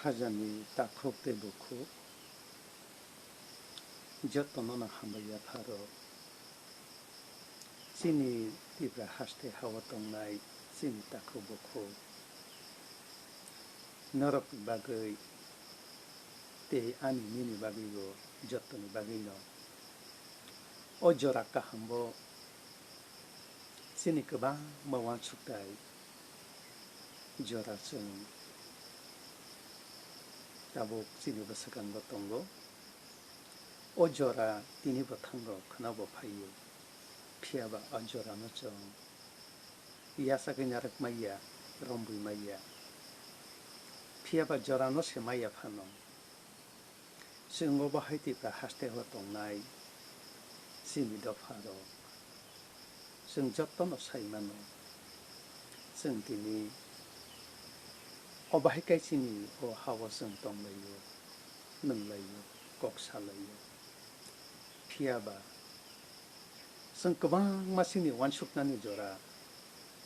카자니 딱콕대 놓고 저또는 한번야 바로 신이 디브라 하스테 하와동나이 신이 딱콕 놓고 너럭 바그이 때 아니 미니 바기고 저또니 바기노 어저라까 한번 신이 그방 뭐완 축다이 저라슨 다복 신이 버스간 것동거 어저라 디니 버탄거 그나보 파이요 피아바 어저라는 좀 이야사그냐락 마이야 롬부이 마이야 피아바 저라노 세마이야 파노 승고바 하이티바 하스테와 동나이 신이 더파로 승적도노 사이마노 승디니 어바이까이 신이 오 하와 승동라요 능라요 꼭살라요 피아바 승그방 마신이 완숙나니 조라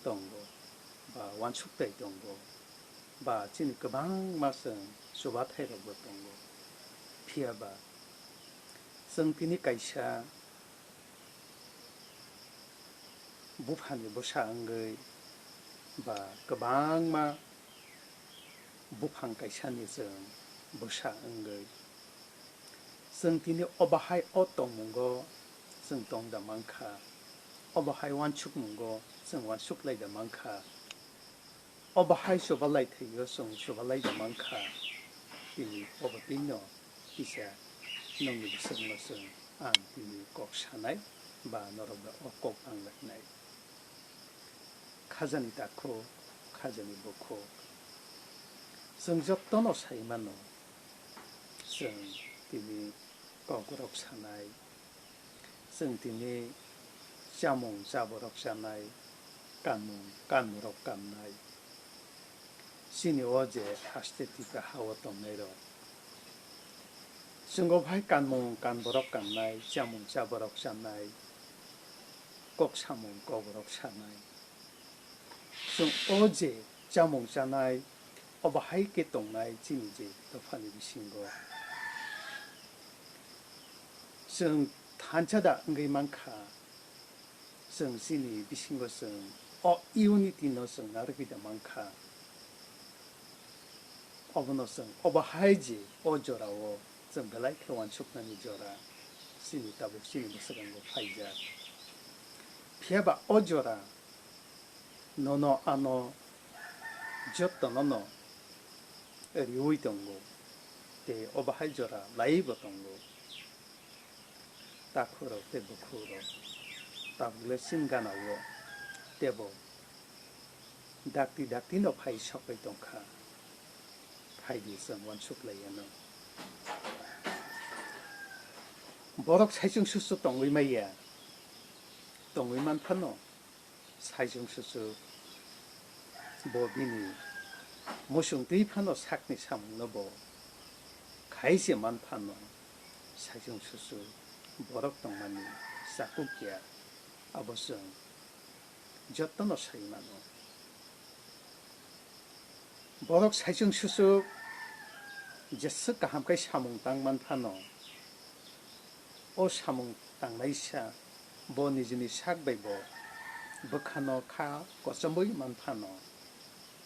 동고 바 완숙다이 동고 바 진이 그방 마승 수바타이라고 동고 피아바 승티니 까이샤 부판이 부사응의 바 그방마 부판 까이샤니승 부사응의 승티니 어바하이 어똥문고 승동다 많카 어바하이 완축문고 승 완축라이다 많카 어바하이 쇼발라이테요 승 쇼발라이다 많카 이 어바띵노 이샤 농이 승무승 안티 꼭샤나이 바 너로가 꼭방락나이 카자니 다코 카자니 보코 승적도노 사이마노 승 티니 KOKROK 사나이 승티니 샤몽 자보록 사나이 깐몽 깐무록 깐나이 신이 어제 하스테티가 하웠던 내로 승고파이 깐몽 깐보록 깐나이 샤몽 자보록 사나이 꼭 샤몽 KOKROK 사나이 승 어제 샤몽 사나이 어바하이게 동나이 진이지 더파니 비신고 승 탄차다 응의 많카 승 신이 비신 것은 이웃이 너승 나르기다 많카 어버너승 어바하이지 어조라고 승 belaike 완축나니 조라 신이 따복 신이 무스간 거 파이자 피아바 어조라 너너 아노 졌다 너너 리오이 동고 때 어바하이조라 라이브 동고 다쿠로 테부쿠로 다블레 신가나고 테보 dakti no 파이 셔페 동카 파이디선 원축레야노 보럭 사이중수수 동의마이야 동의만 파노 사이중수수 보비니 모숑 파노 삭니 삼노보 가이시만 파노 사이중수수 보럭 동만이 사쿠키야 아버승 저또노 사이마노 보럭 사이중수수 제스까 함께 사몽 땅만 파노 오 사몽 땅나이샤 보니즈니 삭베보 버카노 카 고점보이만 파노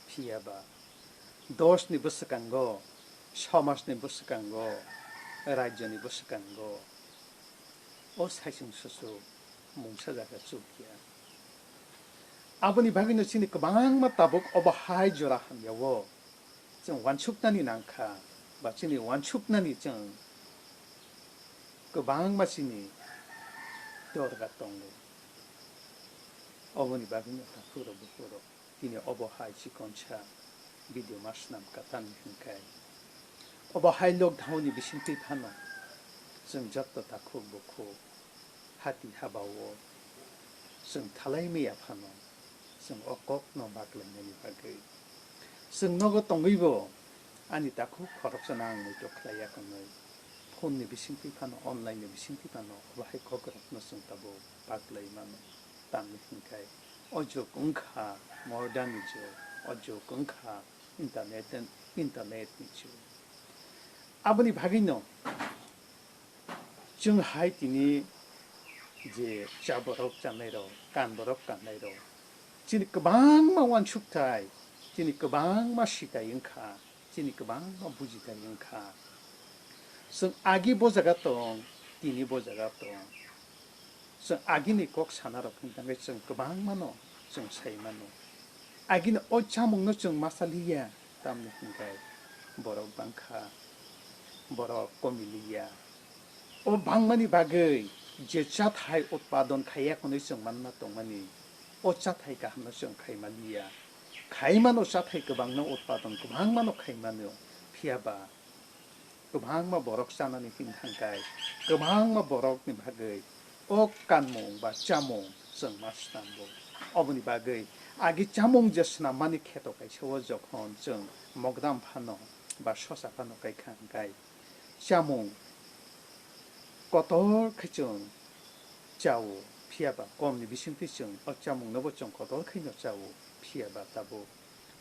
피아바 도스니 부스간고 셔마스니 부스간고 라이저니 부스간고 오 사이중수수 몽사자가 쭉이야 아버니 바기노 치니 그방마 따복 어바하이 조라 하며워 좀 완축단이 난카 마치니 완축단이 좀 그방마 치니 돌아갔던 거 어머니 바기노 다 풀어 이니 어바하이 치kon차 비디오 마스남 카탄 힌카이 어바하이 록다운이 비신티 파노 좀 잡도 다 쿠고 하티 하바오 좀 탈라이미야 파노 좀 어kok노 박랭니 바게 좀 너가 동의보 아니 다쿠 커럽스나는 뭐 클라야 건너 폰니 비신티 파노 온라인에 비신티 파노 어바하이 KOKROK 너슨 타보 박레이마노 담니 힌카이 어조 공카 모던이죠 어조 공카 internet ni chu aboni bhagino jung hai tini je chaborok chanairo kanborok kanairo chini kabang ma wan chuktai chini kabang ma shitai ingkha chini kabang ma bujitai ingkha sung agi bojaga tong tini bojaga tong sung agi ni kok sanarok hingtangai sung kabang mano sung sai mano agi no o chamung no sung masaliya tamne hingkai borok bangkha borok komiliya o bangmani bagai je chathai utpadon khaya kono sung manna tongmani o chathai ka hamno sung khaimaliya khaimano chathai kabangno utpadon kabangmano khaimano phiaba kabangma borok sanani hingthangkai kabangma borok ni bagai o kanmong ba chamong sung mastambo oboni bagai agi chamong jesna mani kheto kai sewo jokhon sung mogdam phano ba sosa phano kai khangkai chamong kotor khachung chawo phiaba komni bisingti chung o chamong nobo chung kotor khaino chawo phiaba tabo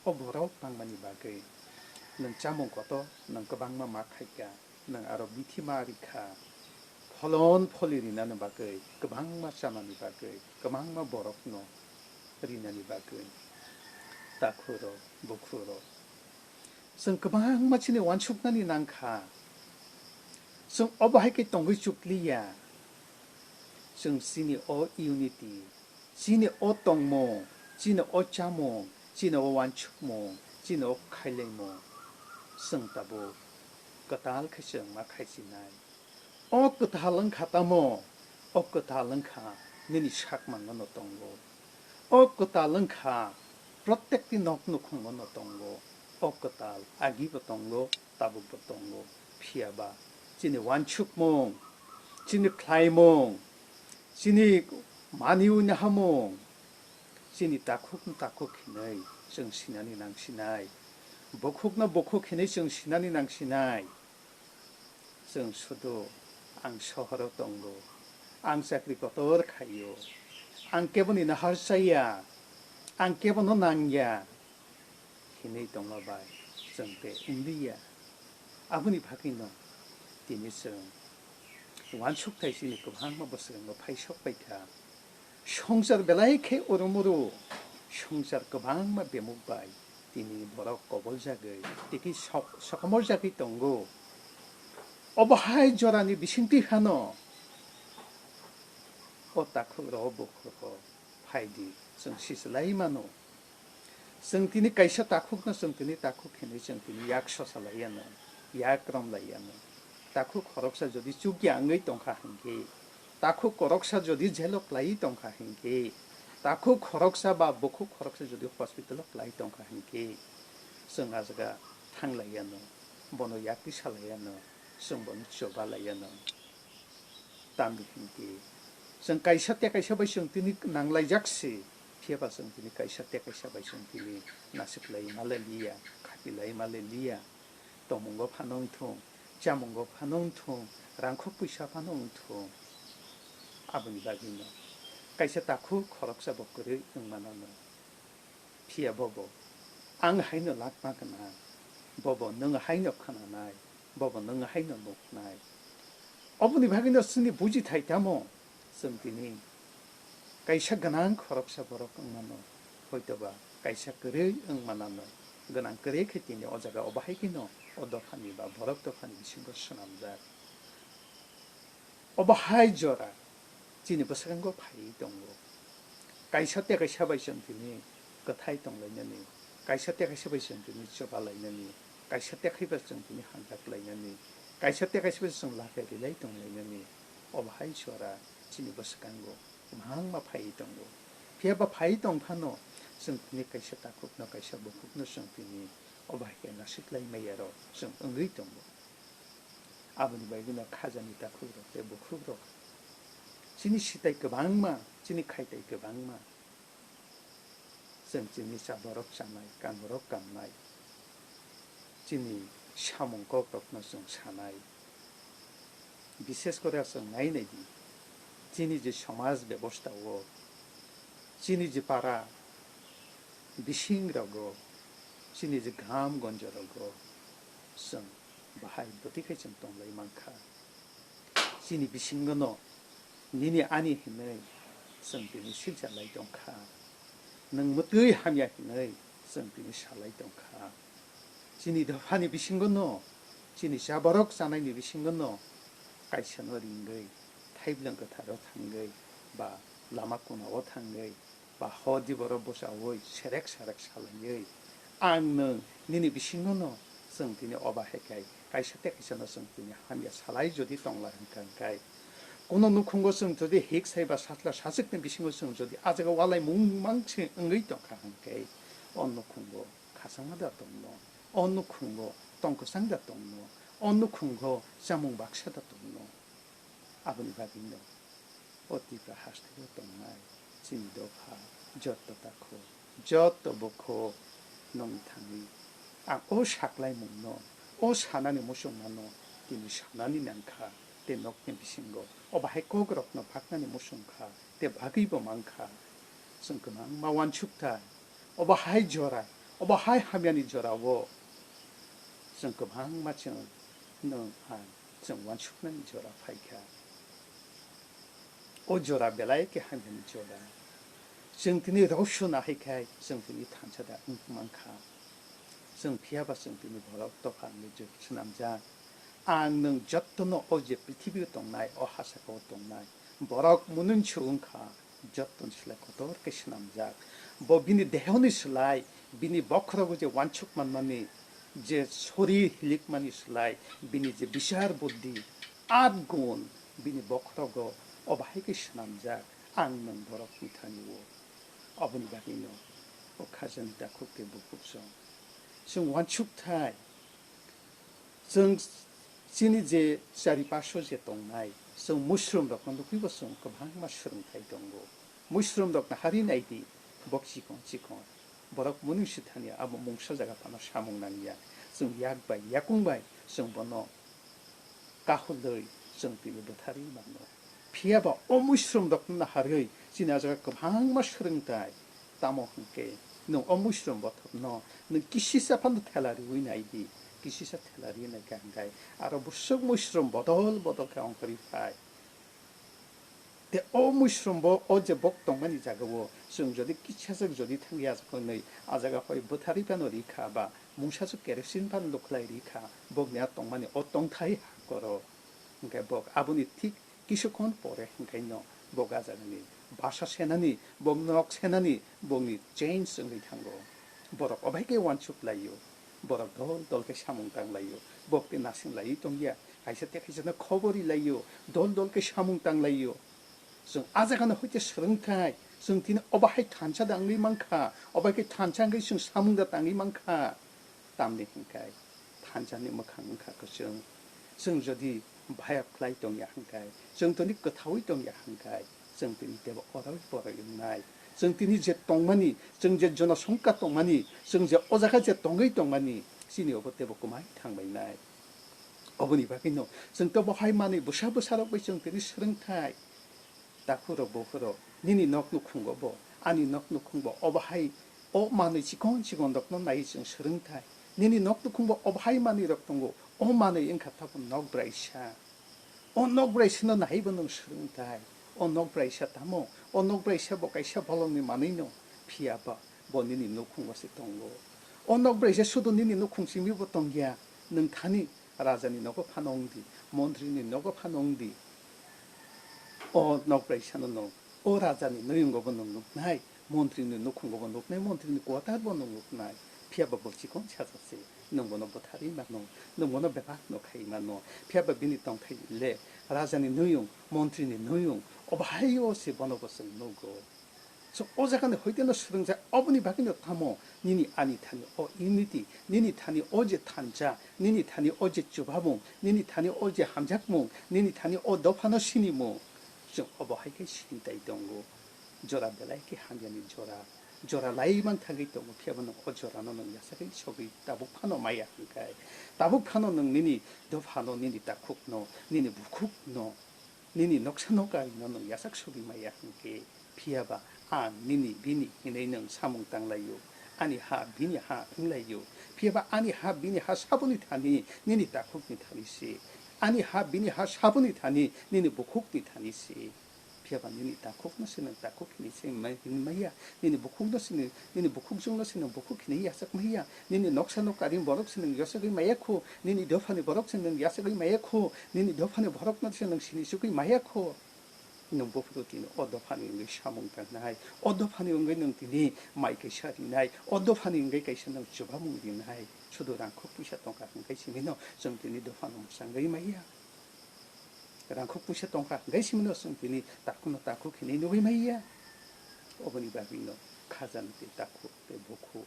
o borok pangmani bagai nang chamong koto nang kabangma ma khaika nang aro bithima rikha pholon pholiri nanu bagai kabangma chamani bagai kabangma borok no rinani bagai takhuro bukhuro sung kabangma chini wanchuknani nangkha sung obahai ke tongui chukliya sung sini o unity sini o tongmo sini o chamo sini o wanchukmo sini o khailemo sung tabo katal khasung ma khaisinai o kataleng khatamo o kataleng kha nini shakman no tongo o kataleng kha protekti nok nukhong no tongo o katal agi tongo tabu tongo phiaba chini wanchukmong chini klaimong chini maniuna hamong chini takhuk hinai sung sinani nang sinai bokhuk hinai sung sinani nang sinai sung sudo ang sohoro tongo ang sakri kotor khayo ang keboni na harsaya ang kebono nangya hinai tongo bai sung te indiya abuni bhakino tini sung wanchuktai sini kabangma bosang no phaisok baikha songsar belai khe oromuru songsar kabangma bemuk bai tini borok kobol jagai tiki sokomor jagai tongo obahai jorani bisingti hano o takhuk ro bukhro phaidi sung sislai mano sung tini kaisa takhuk na sung tini takhuk hene sung tini yakso salayano yakram layano takhuk khoroksa jodi chukya angai tongkha hingke takhuk koroksa jodi jhelok lai tongkha hingke takhuk khoroksa ba bokhuk khoroksa jodi hospital lai tongkha hingke sung ajaga thanglayano bono yakti salayano sung bono chobalayano tambi hingke sung kaisa bai sung tini nanglai jaksi phiaba sung tini kaisa bai sung tini nasik lai malaliya khapi lai malaliya tomungo phanong thung chamonggo phanong thung rangkhok puisa phanong thung abuni bagino kaisa takhu khoroksa bokore ingmanano phia bobo ang haino lakma kana bobo nung haino khana nai bobo nung haino nok nai abuni bagino sini buji thai tamo somtini kaisa ganang khoroksa borok ingmano hoitoba kaisa kore ingmanano ganang kore khetini ojaga obahai kino odofani ba borok dofani bisingo sunamjar obahai jora chini basanggo phai tongo kaisa bai santini kathai tonglainani kaisa bai santini chobalainani kaisa bai santini hantak lainani kaisa bai sung laferi lai tonglainani obahai jora chini basanggo mahangma phai tongo phiaba phai tong phano santini kaisa takhuk no kaisa bokuk no santini obahai ke nasik lai mayaro sung ungri tongo abuni baiguna khajani takhuk ro te bokuk ro chini sitai kabangma chini khaitai kabangma sung chini saborok sanai kanborok kamnai chini samung kokrok no sung sanai বিশেষ করে আসং নাই নাইদি চিনি যে সমাজ ব্যবস্থা ও চিনি যে পারা বিশিং রগ sini je gam gonjorogo sung bahai botikai chim tong lai mangkha sini bisingono nini ani hinai sung tini silja lai dongkha nang mutui hamya hinai sung tini shalai dongkha sini dhafani bisingono sini jabarok sanai ni bisingono kaisano ringai 타입런 거 타러 탄거이 바 라마꾸나 오탄거이 바 호디 버러 보사오이 세렉세렉 살랑거이 안능 니니 비신노노 성티니 오바해가이 가이셔테키셔노 성티니 함야 살아이 조디 똥라한 간가이 고노 누큰 것은 저디 핵사이바 사틀라 사색된 비신 것은 저디 아저가 와라이 뭉망치 응의 똥카한가이 언누큰 거 가상하다 똥노 언누큰 거 똥크상다 똥노 언누큰 거 샤몽박샤다 똥노 아버님 바비노 어디가 하시고 동나이 진도파 저도 다코 저도 보고 농탕이 오 샥라이 몽노 오 사나니 모숑나노 디미 샤나니 난카 데 녹년 비신고 오바해 고그럭노 박나니 모숑카 데 바기보 망카 승금왕 마완축타 오바하이 조라 오바하이 하면이 조라고 승금왕 마청 너한 정완축난 조라 파이카 오조라 벨라이케 하면 조라 성티니 로슈나 하이카이 성티니 탄차다 응만카 성피아바 성티니 보라 또 하는 저 남자 안능 젖도노 오제 피티비 동나이 오하사고 동나이 보락 무는 추응카 젖돈 슬라코도 그 남자 보비니 대현이 슬라이 비니 버크라고 제 완축만만이 제 소리 힐릭만이 슬라이 비니 제 비샤르 부디 아군 비니 버크라고 오바이게 신남자 안는 보러 피타니고 어머니 바기노 오카전이다 국대 부국성 성 완축타이 성 신이제 사리파쇼제 동나이 성 무스름도 건도 귀버성 그 방마 스름 타이 동고 무스름도 하리나이디 복지콘 지콘 보러 무능시타니 아무 몽셔자가 파나 샤몽난이야 성 약바이 약공바이 성 번호 까홀더이 성 비비 버타리 만노 피아바 어무스름도 나 하려이 지나자가 그 방마 스름타이 따모 함께 너 어무스름부터 너너 기시사판도 텔라리 위나이디 기시사 텔라리나 간가이 아로부석 무스름 버돌 가온거리 파이 데 어무스름 뭐 어제 복동만이 자고 성저디 기차석 저디 탕기야서 거의 아자가 거의 버타리 바노리 카바 뭉샤서 게르신 노클라이리 카 복냐 동만이 어똥타이 거로 그러니까 복 아버니 틱 기슈콘 보레 그러니까 보가자니 바샤 세나니 복넉 세나니 복니 체인스 응리 탕고 보럭 어바이게 완축라이요 보럭 돌게 샤몽땅라이요 복데 나싱라이 동야 아이세테 키즈나 커버리라이요 돌게 샤몽땅라이요 성 아자가나 호테 스릉타이 성티는 어바이 탄차 당리 많카 어바이게 탄차게 성 사몽다 당리 많카 땀니 hinkai 탄차니 뭐캉 카거성 성저디 바약 클라이 동야 한kai 성토니 거타위 동야 한kai 성티니 대버 어라위 버라이나이 성티니 제 동만이 성제 전화 손가 동만이 성제 오자가 제 동의 동만이 신이 어버때 먹고 많이 탕바이나이 어머니 바기노 성또 뭐 하이만이 무샤부사라고 성티니 스릉타이 다쿠로 보흐로 니니 넉누큰 거보 아니 넉누큰 거 어바하이 오만의 지건 덕는 나이 성 스릉타이 니니 넉누큰 거 어바하이만이 덕던 거 오만의 인카타고 넉브라이샤 오 넉브라이샤는 나이 번능 스릉타이 오 넉브라이샤 타모 오 넉브라이샤 보카이샤 벌렁니 마니노 피아바 보니니 누큰 것이 동고 오 넉브라이샤 수도 니니 누큰 심이 보통이야 능 타니 라자니 너고 파농디 몬트리니 너고 파농디 오 넉브라이샤는 너 오 라자니 너인 거 보는 거 나이 몬트리니 누큰 거 보는 거 몬트리니 꼬타 보는 거 나이 피아바 복지콘 찾았지 너무나 보타리 만노 너무나 배가 너 카이만노 피아바 비니 똥타이레 라자니 너용 몬트리니 너용 오바이오시 번호버스 노고 저 오자간에 호이데노 수릉자 어분이 바뀌는 타모 니니 아니 타니 오 이니디 니니 타니 어제 탄자 니니 타니 어제 주바봉 니니 타니 어제 함작몽 니니 타니 오 너파노 신이모 저 어버하게 신이다 이동고 조라벨라이게 한견이 조라 라이만 타게 있다고 피아보는 오조라노는 야사게 쇼기 따북파노 마야 한가이 따북파노는 니니 너파노 니니 따쿡노 니니 부쿡노 니니 녹사노가 있는 야삭 쇼기 마야 한게 피아바 아 니니 비니 이네는 사몽땅라요 아니 하 비니 하 응라요 피해봐 아니 하 비니 하 사분이 타니 니니 딱국니 타니시 아니 하 비니 하 사분이 타니 니니 목국니 타니시 피해봐 니니 딱국너시는 딱국니 생마야 니니 목국너시는 니니 목국중너시는 목국니 야삭마야 니니 녹사녹가리 버럭시는 야삭이 마야코 니니 더판이 버럭시는 야삭이 마야코 니니 더판이 버럭너시는 신이수기 마야코 nung bofro tin odo phani ngai shamung ta nai odo phani ngai nung tini mai ke shari nai odo phani ngai kai sanang chubamung din nai chudo rang khop pusha tong ka ngai simino sung tini do phanu sangai maiya rang khop pusha tong ka ngai simino sung tini takuno taku khini noi maiya obani babino khazan te taku te bokhu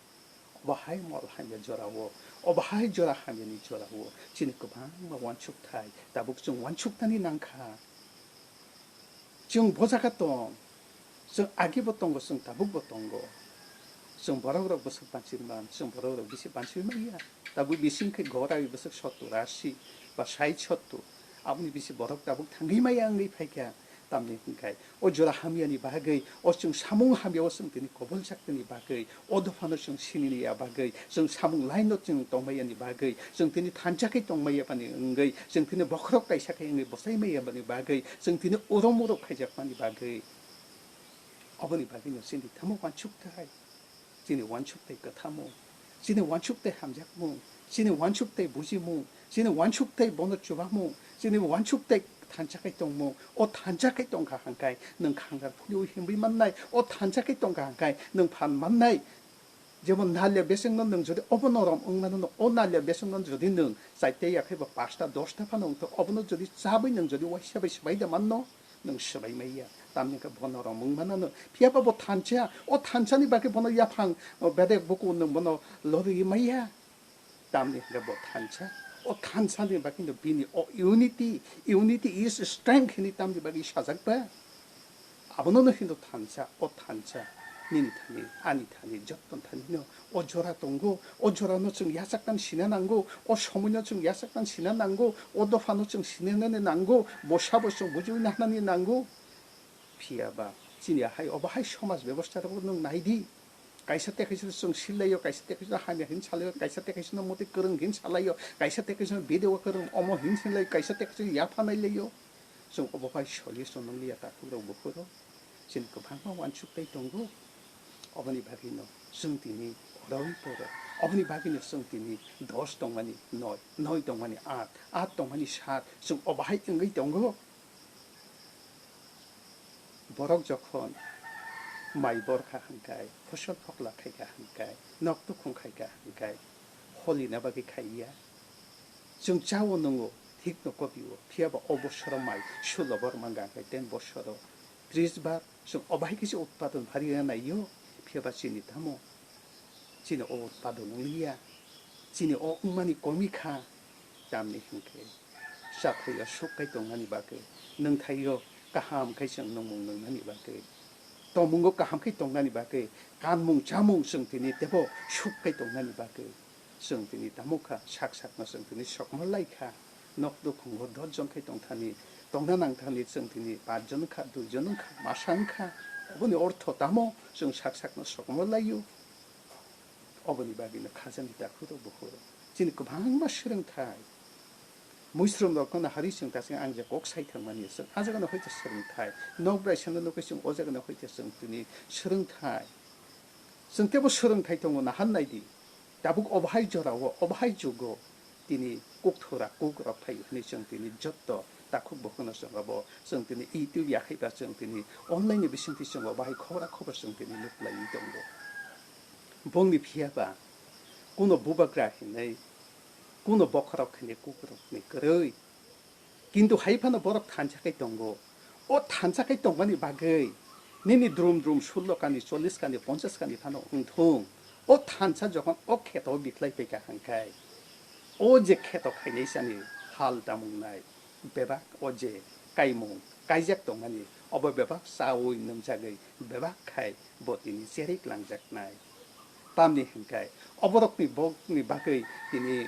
bahai mol hanya jorawo obahai jora hanya ni jorawo chini ko bang ma wanchuk thai tabuk chung wanchuk tani nangkha 정 보자갔던 정 아기 보던 것은 다북 보던 거, 정 보라그라 버섯 반치만, 정 보라그라 비시 반치만이야. 다북 비싱크 고라이 버섯 셔도 라시, 바 샤이 셔도 아무리 비시 보락 다북 당기마야 응이 파이야. 담니 그니까 오저라 하미안이 바거이, 오정 사몽 하미 오성 되니 고벌작더니 바거이, 오도파노 정 신이야 바거이, 정 사몽 라인노 정 동마야니 바거이, 정 되니 단작의 동마야 바니 응거이, 정 되니 먹으러까이 샤카이 응이 보사이마야 바니 바거이, 정 되니 오로모로 파이작 바니 바거이. 어머니 바기는 신디 타모 완축대, 진이 완축대 그 타모, 진이 완축대 함작모, 진이 완축대 무지모, 진이 완축대 모노 주바모, 진이 완축대 단짝의 동무, 오 단짝의 동가 한가이, 능 강가 풀요 힘이 만나이, 오 단짝의 동가 한가이, 능 반 만나이. 저번 날려 배생는 능 저리 어버너럼 응나는 오 날려 배생는 저리 능 사이테야 해봐 파스타 도스타 파는 또 어버너 저리 잡이 능 저리 와샤베 시바이다 만노 능 시바이메야. 담니까 번너럼 응만은 피아바보 단차, 오 단차니 밖에 번너 야팡 배대 보고 오는 번너 러르이 마야. 담니까 뭐 단차. O Thansani bakin the bini o unity is strength ni tam di bagi shazak ba abono no hindo Thansa o Thansa nini thani ani thani jotton thani no o jora tongo o jora no chung yasaktan sinanango o somunya chung yasaktan sinanango o do fano chung sinenene nango moshabo chung bujuina hanani nango 피아바 진이야 하이 어바 하이 소마스 ବ୍ୟବস্থা라고 능 나이디 가이사때 그래서 좀 실례요 가이사때 그래서 하면 힘 살려요 가이사때 그래서 못해 그런 힘 살려요 가이사때 그래서 비디오 그런 어머 힘 살려요 가이사때 그래서 야파날래요 좀 어버바이 솔리서 능리야다 그러 먹고도 진 그 방법 완축돼 동고 어머니 바기노 승티니 어려운 보러 어머니 바기노 승티니 도스 동만이 너희 동만이 아 동만이 샷좀 어바이 응의 동고 버럭 저콘 마이 버카 한가이 포션 폭라 카이가 한가이 넉도 콩 카이가 한가이 홀리 나바기 카이야 좀 자오는 거 틱노 거비고 피아바 오버셔로 마이 슐러 버만 가이 된 버셔로 드리스바 좀 어바이기시 옷받은 바리나요 피아바 진이 타모 진이 옷받은 리야 진이 오만이 고미카 담니 hinke 샤크야 쇼카이 동안이 바게 능 타이요 가함 가이성 농몽 능하니 바게 또 뭔가 가함 가이 동안이 바게 간몽 자몽 성티니 대보 쇼카이 동안이 바게 성티니 다모카 샥샥나 성티니 쇼몰라이카 넉도 공고 더전 가이 동타니 동나낭타니 성티니 바전카 두전카 마상카 어머니 오르토 다모 성 샥샥나 쇼몰라이요 어머니 바기는 카잔이다 그도 보고 진이 그 방마 싫은타이 무스름 넣거나 하리싱 다생 안제 꼭 사이탕만 있어 아저가는 호이트 싫은타이 노브레이션은 놓고싱 오저가는 호이트 성분이 싫은타이 성태부 싫은타이 동은 한나이디 다북 오바하이저라고 오바하이주고 디니 꼭 토라 꼭으로 파이 흔히정 디니 젖도 딱국 먹거나 성가보 성디니 이두 약해다 성디니 온라인에 비신티 성 오바하이 코라 코버 성디니 룩라이 동도 봉니 피해봐 꾸노 부바그라히네 꾸노 버커럭네 꾸그럭네 그러이 긴도 하이파나 버럭 탄착해 동고 오 탄착해 동간이 바거이 니니 드룸 술로까니 솔리스까니 본세스까니 파노 응통 오 탄차 저건 오 캐도 비클라이 베가 한카이 오제 캐도 카이네샤니 할다몽나이 베박 오제 까이몽 까이작 동간이 어버 베박 싸우 있는 자의 베박 카이 보티니 세릭 랑작나이 밤니 한카이 어버럭니 복니 바거이 디니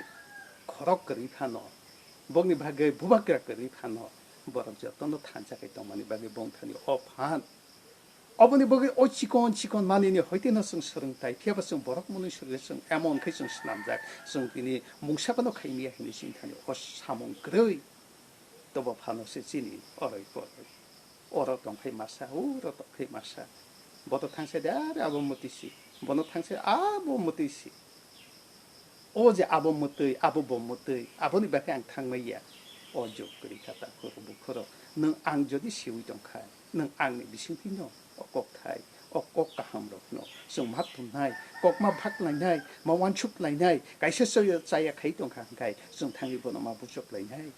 KOKROK 그리 파노 복니 바거이 부박그라 그리 파노 버럭저 또노 탄착해 동만이 바거이 봉탄이 오판 어머니 보기 오 치곤 만이니 허이티나 성 서릉타이 피아바 성 보락 무는 서르 성 에몬 그성 스남작 성 비니 뭉샤바노 카이미야 히니 신타니 오 사몽 그러이 또버 파노세 지니 어러이 어러 동파이 마사 우러 동파이 마사 모두 탕세데 아버 못이시 모노 탕세 아버 못이시 오제 아버 못의 아버 못의 아버니 밖에 안 탕매야 오죽 그리 갔다 그러 부커러 능 앙저디 시위 동카이 능 앙니 미싱피노 꼭 타이 꼭 가함로 노 성맛 tumnai 꼭 마박 라이나이 마완축 라이나이 가이셔서여 자야 가이동 강가이 성 탕이보노 마부적 라이나이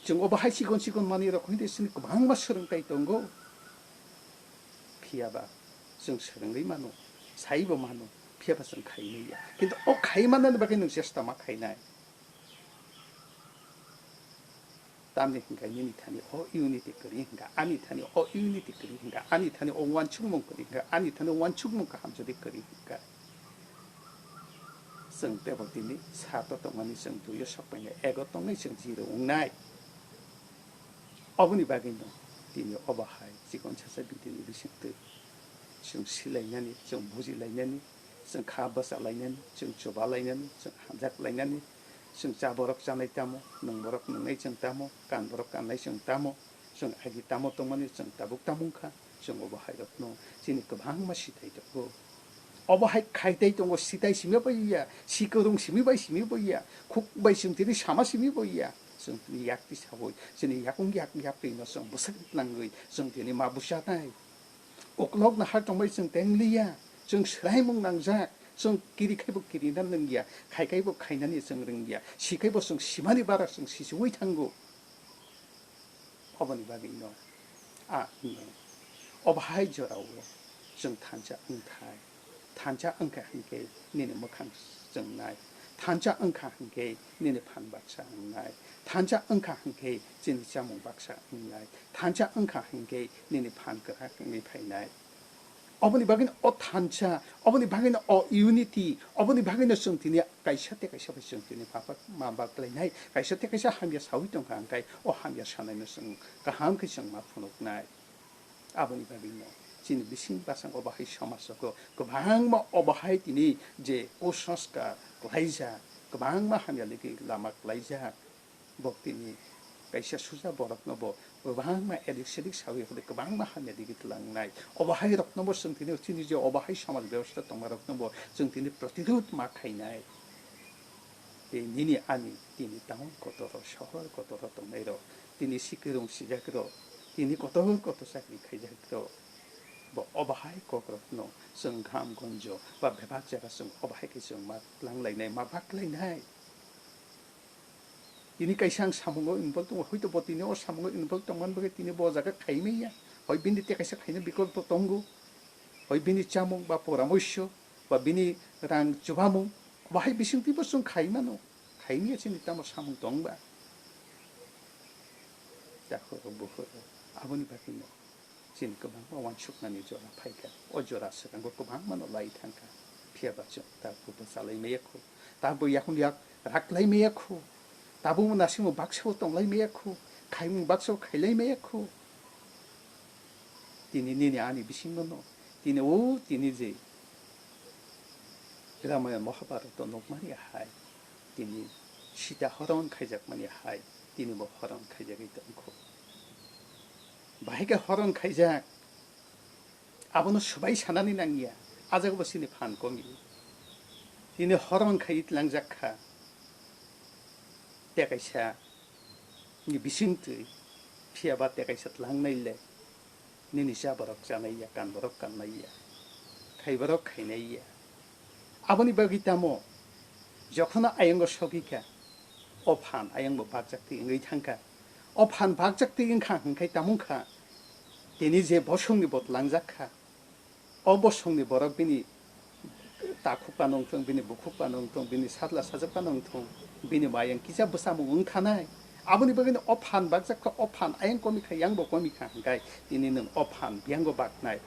정 오버 하시건 만이라 거기 됐으니까 막마 서른 가 있던 거 피아바 성 서른의 만노 사이버 만노 피아바 성 가이네야 근데 가이만나는 밖에 능시스다 막 가이나이 땀내 hinga 니니 타니 유니티 그리 hinga 아니 타니 유니티 그리 hinga 아니 타니 완축문 그리 hinga 아니 타니 완축문 가 함저디 그리 hinga 성때버티니 사도 동안이 성두여 석방에 애거 동네 성지로 옹나이 어머니 바긴도 디니 어바하이 지금 차서 비디니 비식들 좀 실라이냐니 좀 무지 라이냐니 좀 카버사 라이냐니 좀 조바 라이냐니 좀 함작 라이냐니 성 자버럭 자네 따모 능버럭 능네 정 따모 간버럭 간네 정 따모 성 아기 따모 동만이 정 따북 따문카 성 오버하이럽노 지니 그 방마 시대이고 오버하이 카이데이동고 시대이 심여 보이야 시거동 심이 보이야 국바이 심들이 샤마 심이 보이야 성 약디 사고 지니 약공기 약비노 성 무슨 랑의 성 되니 마부샤다이 꼭록나 활동을 성 땡리야 성 스라이몽 낭작 성 길이开복 길이 남는 게야 가이가이복 가이나니 성그런 게야 시가이복 성 시마니 바라 성 시시오이 탕고 어머니 바기노 어바하이저라고 성 탄자 응카 한게 니네 뭐칸 정나이 탄자 응카 한게 니네 판박사 응나이 탄자 응카 한게 진리 자몽 박사 응나이 탄자 응카 한게 니네 판그라 니 파이나이 어머니 바기는 탄차 어머니 바기는 유니티 어머니 바기는 성티니 가이셔테 성티니 바바 마바클라이나이 가이셔테 함야 사위동 강가이 함야 사나이는 성 가함 그성 마푸노나이 아버니 바기는 진 미싱 바상 오바하이 셔마서고 그 방마 오바하이티니 제 오셔스카 글라이자 그 방마 함야 리기 라마 글라이자 복티니 가이셔 수자 버럭노보 bahangma edik sawi hode ke bangma hamya digi tlangnai obahai rok nomor sengtini tini je obahai samal ব্যবস্থা tomarok nomor sengtini pratirut ma khainai e nini ani tini taun kotoro shohor kotoro tomairo tini sikirung sijakro tini kotoro koto sakri khaijakro bo obahai kokrok no sengham gonjo ba bebak jaga seng obahai ke seng ma tlanglai ma baklainai ini kaisang samungo involved tong hoito botini o samungo involved tong man bagay tini bozaga kaimeya hoy bindi te kaisa kaina bikol to tongo hoy bindi chamong ba poramosyo ba bini rang chubamong ba hay bising tipo sung kaimano kaimiya sinita mo samong tongba dako buho aboni bakino sin ko bang wan chuk na ni jora paika o jora sa ko bang mano lai tangka pia ba jo ta pu salai meyako ta bo yakun yak rak lai meyako 다보면 나시면 박쇼 똥라이 메야코 가이문 박쇼 가이라이 메야코 디니니니 아니 비신거노 디니 오 디니지 그다음에 모하바르도 녹마리아 하이 디니 시다 허런 카이작마니 하이 디니 뭐 허런 카이작이 있던코 마이가 허런 카이작 아버노 수바이 사나니 낭이야 아자고 버시니 판공이 디니 허런 카이 랑작카 때가이샤 니 비신트 피아바 때가이샤 랑나일레 니니 샤버럭 자나이야 간버럭 간나이야 카이버럭 카이나이야 아버니 버기타모 저코나 아영거 서기카 오판 아영모 박작티 응의 탕카 오판 박작티 응카 흥카이 따문카 데니제 보송니 봇 랑자카 어보송니 버럭비니 다쿡바농통 비니 무쿡바농통 비니 사들라 사적바농통 비니 마양 기자 부사모 응카나이 아버니 버기는 오판 박작카 오판 아영 꼬미카 양보 꼬미카 한가이 디니는 오판 비앙고 박나이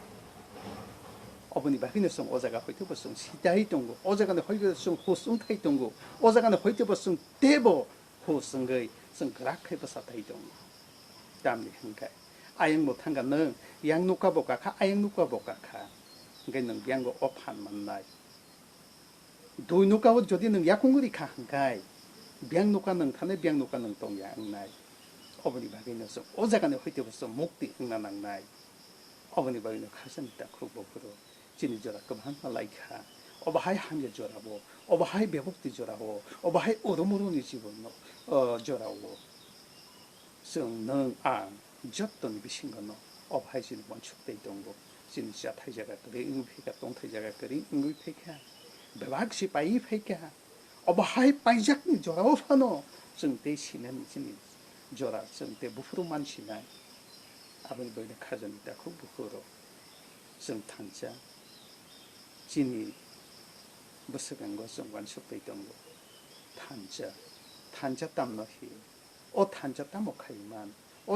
어머니 바기는 송 오자가 호이트 버송 시다이 동고 오자가는 호이트 송 호송 타이 동고 오자가는 호이트 버송 대보 호송의 송 그라카이 버사타이 동고 담니 한가이 ayang mo thangga nang yang nuka boka kha ayang nuka boka kha ngai nang yang go ophan mannai dui nuka o jodi nang yakunguri kha hangkai biang nuka nang thane biang nuka nang tong yang nai oboni bagay no so o jaga ne hoite boso mukti hangna nang nai oboni bagay no khasan ta khub bokro chini jora kabhan malai kha 어바하이 함에 저라고 어바하이 배복도 저라고 어바하이 오르모르니 집은 저라고 성능 안 졌던 비신 거노 어바하이 진 원축돼 있던 거 진짜 타이자가 그래 응피가 동타이자가 그래 응피가 배박시 빠이 페이가 어바하이 빠이작니 저라고 파노 성대 신은 진 저라 성대 부프로만 신나 아버지 보이는 카전이다 그 부프로 성탄자 진이 무슨 것은 완숙돼 있던 거 탄자 땀너히 탄자 땀목하이만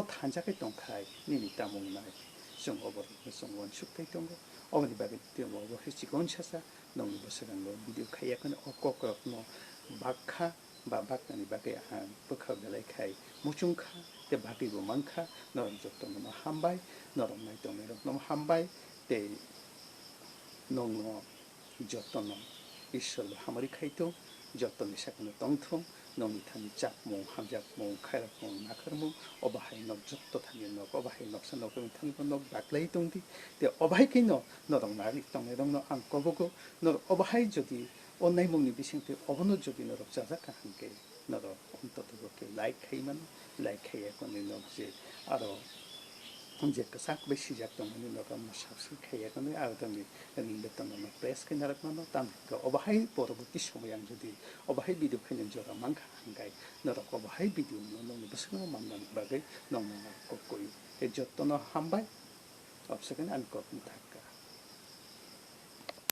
탄자가 동카이 니니 땀목나이 성어버리 무슨 완숙돼 있던 거 어머니 밥에 띄어먹어 해치고 온차사 너무 무슨 거 비디오 카이야건 꼭꼭 뭐 바카 바박나니 바게 한 버커벨레 카이 무중카 때 바기고 많카 너는 줬던 거 한바이 너는 나이 동네로 너무 한바이 때 너무 줬던 거 이슬로 하머리 카이토 줬던 시작은 동통 너무 타니 잡모 함잡모 카이라모 나카르모 어바하이 너 줬도 타니 너 어바하이 너 선너 그 타니 너 박레이 동디 때 어바하이 키노 너랑 나리 동네로 너 안고 보고 너 어바하이 저기 온라인 먹니 비싱때 어버너 저기 너로 자자카 함께 너로 온도도 그렇게 라이크 하이만 라이크 해야 거는 너 이제 알아 언제 그 사고 시작되면 너가 뭐 샵스 해야거든 알던데 근데 또 너 프레스 그날만 딴그 어바하이 보러부터 소모양 저기 어바하이 비디오 편은 저가 많가 한가이 너로 어바하이 비디오 너 무슨 거 만나는 바게 너무 꼭꼭 해줬던 너 한발 없으면 안 겁니다.